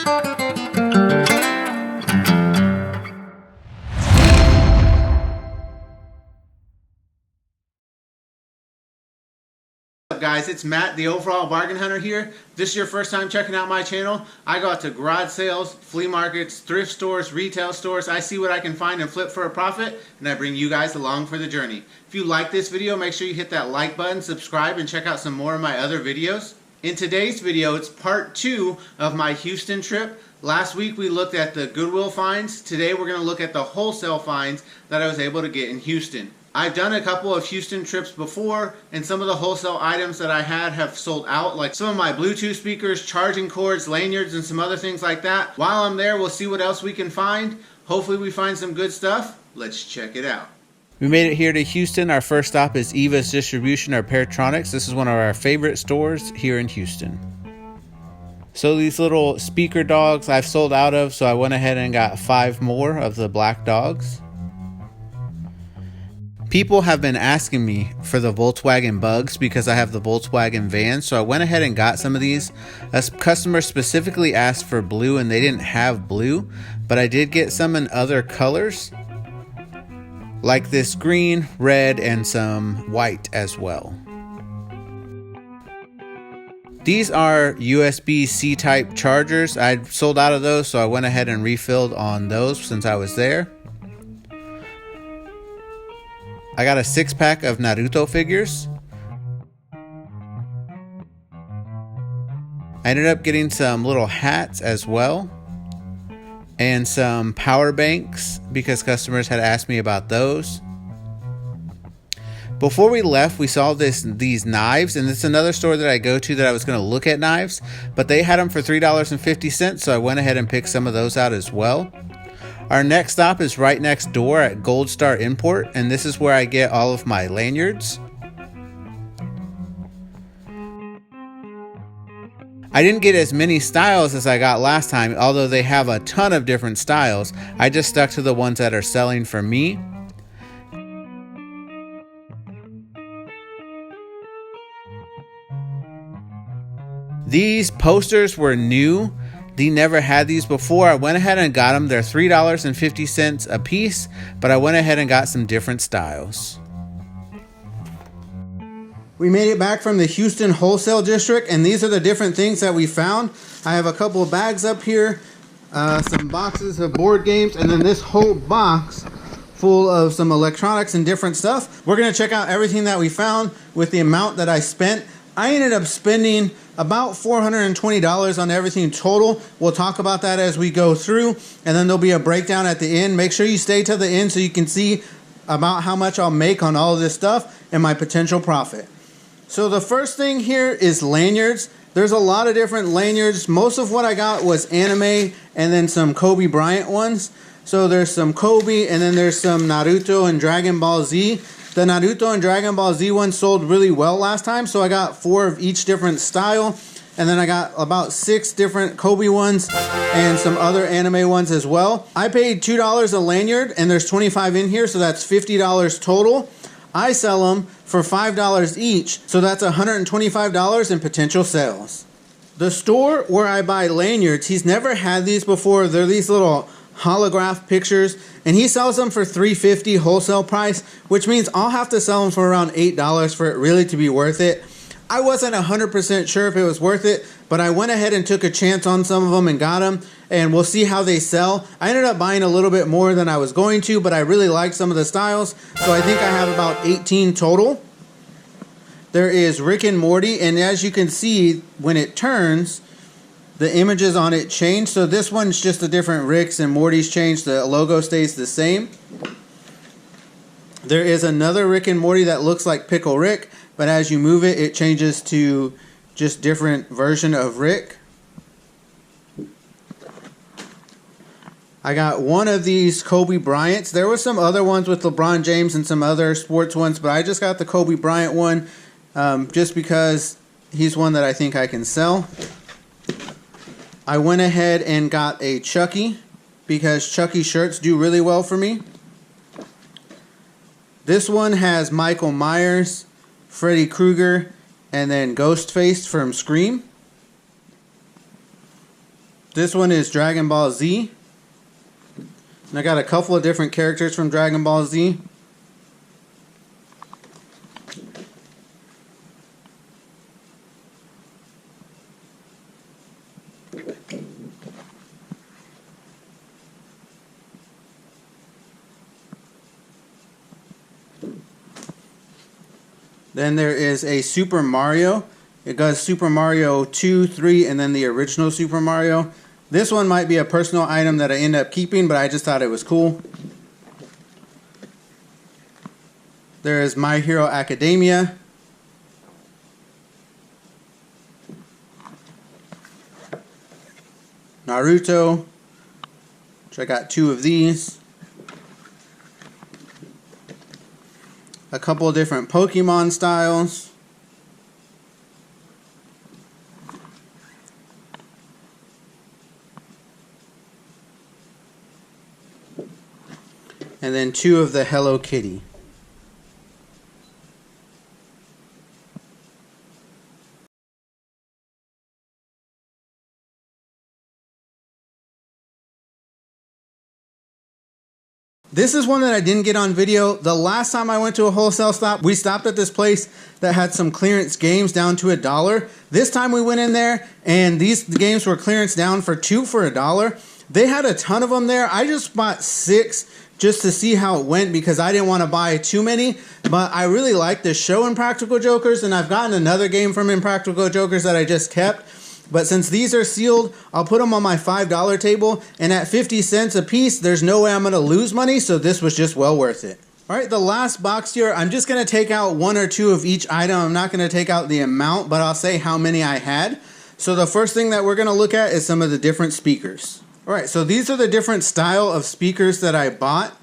What's up guys, it's Matt, the overall bargain hunter here. If this is your first time checking out my channel, I go out to garage sales, flea markets, thrift stores, retail stores. I see what I can find and flip for a profit, and I bring you guys along for the journey. If you like this video, make sure you hit that like button, subscribe, and check out some more of my other videos. In today's video, it's part 2 of my Houston trip. Last week we looked at the Goodwill finds. Today we're going to look at the wholesale finds that I was able to get in Houston. I've done a couple of Houston trips before, and some of the wholesale items that I had have sold out, like some of my Bluetooth speakers, charging cords, lanyards, and some other things like that. While I'm there, we'll see what else we can find. Hopefully we find some good stuff. Let's check it out. We made it here to Houston. Our first stop is Eva's Distribution or Paratronics. This is one of our favorite stores here in Houston. So these little speaker dogs I've sold out of, so I went ahead and got 5 more of the black dogs. People have been asking me for the Volkswagen Bugs because I have the Volkswagen van, so I went ahead and got some of these. A customer specifically asked for blue and they didn't have blue, but I did get some in other colors, like this green, red, and some white as well. These are USB-C type chargers. I sold out of those, so I went ahead and refilled on those since I was there. I got a 6-pack of Naruto figures. I ended up getting some little hats as well, and some power banks because customers had asked me about those. Before we left, we saw these knives, and it's another store that I go to that I was going to look at knives, but they had them for $3.50, so I went ahead and picked some of those out as well. Our next stop is right next door at Gold Star Import, and this is where I get all of my lanyards. I didn't get as many styles as I got last time, although they have a ton of different styles. I just stuck to the ones that are selling for me. These posters were new. They never had these before. I went ahead and got them. They're $3.50 a piece, but I went ahead and got some different styles. We made it back from the Houston Wholesale District, and these are the different things that we found. I have a couple of bags up here, some boxes of board games, and then this whole box full of some electronics and different stuff. We're going to check out everything that we found with the amount that I spent. I ended up spending about $420 on everything total. We'll talk about that as we go through, and then there'll be a breakdown at the end. Make sure you stay to the end so you can see about how much I'll make on all of this stuff and my potential profit. So the first thing here is lanyards. There's a lot of different lanyards. Most of what I got was anime and then some Kobe Bryant ones. So there's some Kobe, and then there's some Naruto and Dragon Ball Z. The Naruto and Dragon Ball Z one sold really well last time, so I got 4 of each different style. And then I got about 6 different Kobe ones and some other anime ones as well. I paid $2 a lanyard, and there's 25 in here, so that's $50 total. I sell them for $5 each, so that's $125 in potential sales. The store where I buy lanyards, he's never had these before. They're these little holograph pictures, and he sells them for $3.50 wholesale price, which means I'll have to sell them for around $8 for it really to be worth it. I wasn't 100% sure if it was worth it, but I went ahead and took a chance on some of them and got them, and we'll see how they sell. I ended up buying a little bit more than I was going to, but I really like some of the styles, so I think I have about 18 total. There is Rick and Morty, and as you can see, when it turns, the images on it change. So this one's just a different Rick's, and Morty's changed. The logo stays the same. There is another Rick and Morty that looks like Pickle Rick, but as you move it, it changes to just different version of Rick. I got one of these Kobe Bryants. There were some other ones with LeBron James and some other sports ones, but I just got the Kobe Bryant one just because he's one that I think I can sell. I went ahead and got a Chucky because Chucky shirts do really well for me. This one has Michael Myers, Freddy Krueger, and then Ghostface from Scream. This one is Dragon Ball Z. And I got a couple of different characters from Dragon Ball Z. Then there is a Super Mario. It goes Super Mario 2, 3, and then the original Super Mario. This one might be a personal item that I end up keeping, but I just thought it was cool. There is My Hero Academia. Naruto, which I got 2 of these. A couple of different Pokemon styles. And then 2 of the Hello Kitty. This is one that I didn't get on video. The last time I went to a wholesale stop, we stopped at this place that had some clearance games down to $1. This time we went in there and these games were clearance down for 2 for $1. They had a ton of them there. I just bought 6 just to see how it went because I didn't want to buy too many. But I really like this show Impractical Jokers, and I've gotten another game from Impractical Jokers that I just kept. But since these are sealed, I'll put them on my $5 table, and at 50 cents a piece, there's no way I'm going to lose money, so this was just well worth it. Alright, the last box here, I'm just going to take out 1 or 2 of each item. I'm not going to take out the amount, but I'll say how many I had. So the first thing that we're going to look at is some of the different speakers. Alright, so these are the different style of speakers that I bought.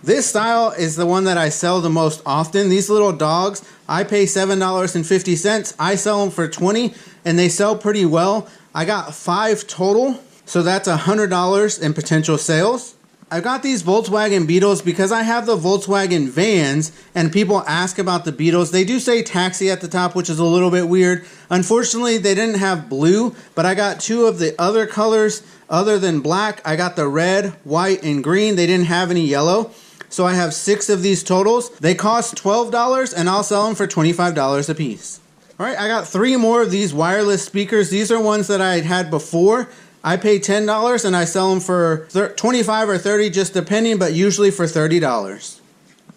This style is the one that I sell the most often. These little dogs, I pay $7.50. I sell them for $20 and they sell pretty well. I got 5 total, so that's $100 in potential sales. I got these Volkswagen Beetles because I have the Volkswagen vans and people ask about the Beetles. They do say taxi at the top, which is a little bit weird. Unfortunately, they didn't have blue, but I got 2 of the other colors other than black. I got the red, white, and green. They didn't have any yellow. So I have 6 of these totals. They cost $12 and I'll sell them for $25 a piece. Alright, I got 3 more of these wireless speakers. These are ones that I had before. I pay $10 and I sell them for $25 or $30, just depending, but usually for $30.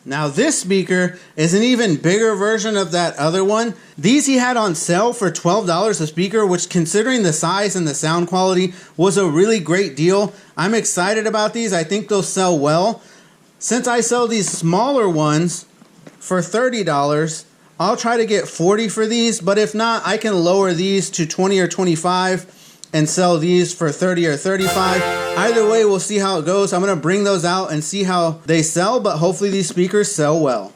Now this speaker is an even bigger version of that other one. These he had on sale for $12 a speaker, which considering the size and the sound quality was a really great deal. I'm excited about these. I think they'll sell well. Since I sell these smaller ones for $30, I'll try to get 40 for these, but if not, I can lower these to 20 or 25 and sell these for 30 or 35. Either way, we'll see how it goes. I'm going to bring those out and see how they sell, but hopefully these speakers sell well.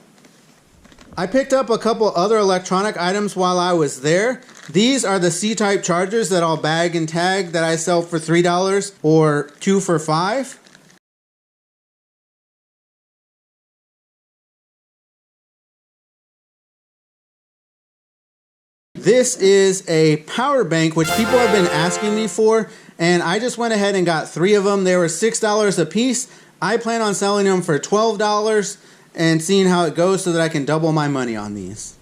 I picked up a couple other electronic items while I was there. These are the C-type chargers that I'll bag and tag that I sell for $3 or 2 for $5. This is a power bank, which people have been asking me for, and I just went ahead and got 3 of them. They were $6 a piece. I plan on selling them for $12 and seeing how it goes so that I can double my money on these.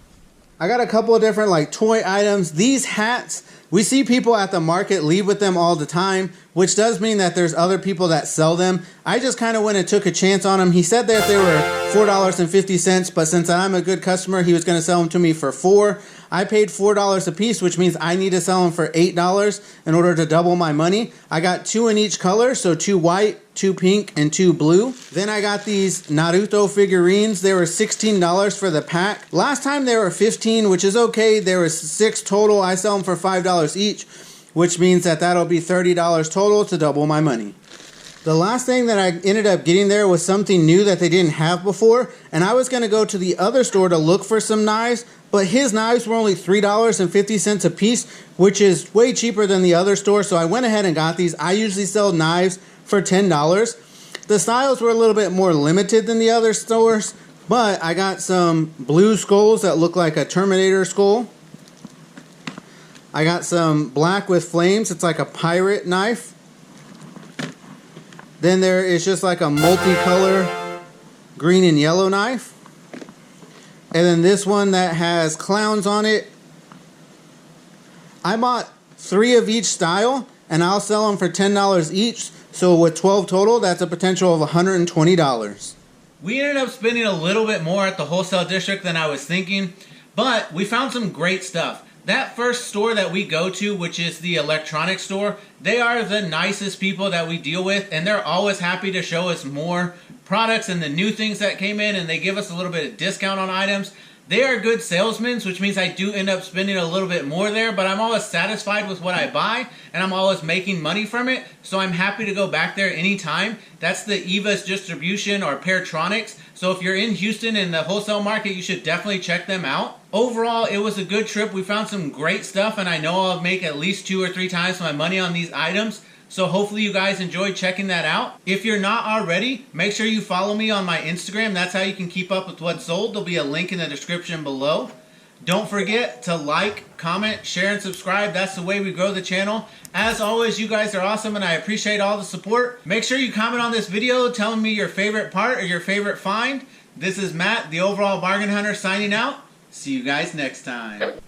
I got a couple of different like toy items. These hats, we see people at the market leave with them all the time, which does mean that there's other people that sell them. I just kind of went and took a chance on them. He said that they were $4.50, but since I'm a good customer, he was going to sell them to me for $4. I paid $4 a piece, which means I need to sell them for $8 in order to double my money. I got 2 in each color, so 2 white, 2 pink, and 2 blue. Then I got these Naruto figurines. They were $16 for the pack. Last time they were $15, which is okay. There was 6 total. I sell them for $5 each, which means that that'll be $30 total to double my money. The last thing that I ended up getting there was something new that they didn't have before, and I was going to go to the other store to look for some knives, but his knives were only $3.50 a piece, which is way cheaper than the other store, so I went ahead and got these. I usually sell knives for $10. The styles were a little bit more limited than the other stores, but I got some blue skulls that look like a Terminator skull. I got some black with flames. It's like a pirate knife. Then there is just like a multicolor green and yellow knife. And then this one that has clowns on it. I bought 3 of each style, and I'll sell them for $10 each. So with 12 total, that's a potential of $120. We ended up spending a little bit more at the wholesale district than I was thinking, but we found some great stuff. That first store that we go to, which is the electronics store, they are the nicest people that we deal with, and they're always happy to show us more products and the new things that came in, and they give us a little bit of discount on items. They are good salesmen, which means I do end up spending a little bit more there, but I'm always satisfied with what I buy, and I'm always making money from it, so I'm happy to go back there anytime. That's the Eva's Distribution or Peartronics, so if you're in Houston in the wholesale market, you should definitely check them out. Overall, it was a good trip. We found some great stuff, and I know I'll make at least 2 or 3 times my money on these items. So hopefully you guys enjoyed checking that out. If you're not already, make sure you follow me on my Instagram. That's how you can keep up with what's sold. There'll be a link in the description below. Don't forget to like, comment, share, and subscribe. That's the way we grow the channel. As always, you guys are awesome, and I appreciate all the support. Make sure you comment on this video telling me your favorite part or your favorite find. This is Matt, the Overall Bargain Hunter, signing out. See you guys next time.